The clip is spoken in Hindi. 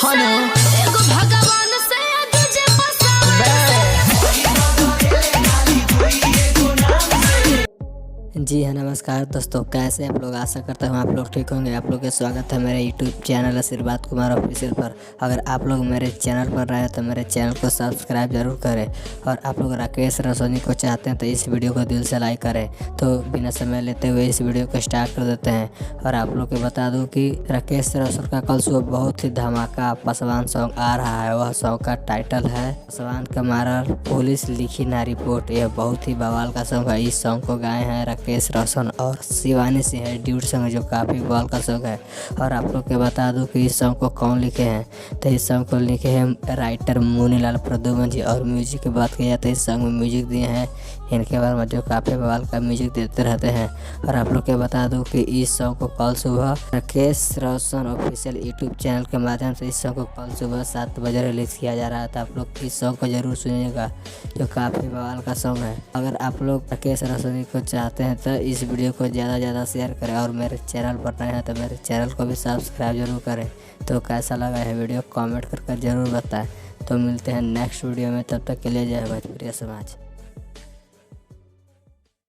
हनु एगो भगवान से तुझे जी हाँ, नमस्कार दोस्तों, कैसे आप लोग? आशा करता हूँ आप लोग ठीक होंगे। आप लोग का स्वागत है मेरे यूट्यूब चैनल आशीर्वाद कुमार ऑफिशियल पर। अगर आप लोग मेरे चैनल पर रहे तो मेरे चैनल को सब्सक्राइब जरूर करें, और आप लोग राकेश रोशनी को चाहते हैं तो इस वीडियो को दिल से लाइक करें। तो बिना समय लेते हुए इस वीडियो को स्टार्ट कर देते हैं। और आप लोग को बता दूँ कि राकेश रोशन का कल सुबह बहुत ही धमाका पासवान सॉन्ग आ रहा है। वह सॉन्ग का टाइटल है पासवान का मारा पुलिस लिखी ना रिपोर्ट। यह बहुत ही बवाल का सॉन्ग है। इस सॉन्ग को गाए हैं राकेश रोशन और शिवानी सिंह है ड्यूट सॉन्ग, जो काफ़ी बवाल का सॉन्ग है। और आप लोग को बता दूं कि इस सॉन्ग को कौन लिखे हैं, तो इस सॉन्ग को लिखे हैं राइटर मुनीलाल प्रदुमन जी। और म्यूजिक की बात की जाए तो इस सॉन्ग में म्यूजिक दिए हैं इनके बारे में, जो काफ़ी बवाल का म्यूजिक देते रहते हैं। और आप लोग को बता दूं कि इस सॉन्ग को कल सुबह Rakesh Roshan official YouTube channel के माध्यम से इस सॉन्ग को कल सुबह 7 बजे रिलीज़ किया जा रहा था। आप लोग इस सॉन्ग को जरूर सुनिएगा, जो काफ़ी बवाल का सॉन्ग है। अगर आप लोग राकेश रोशन को चाहते हैं तो इस वीडियो को ज़्यादा से ज़्यादा शेयर करें, और मेरे चैनल पर नए हैं तो मेरे चैनल को भी सब्सक्राइब जरूर करें। तो कैसा लगा है वीडियो कमेंट करके ज़रूर बताएं। तो मिलते हैं नेक्स्ट वीडियो में, तब तक के लिए जय भोजपुरिया समाज।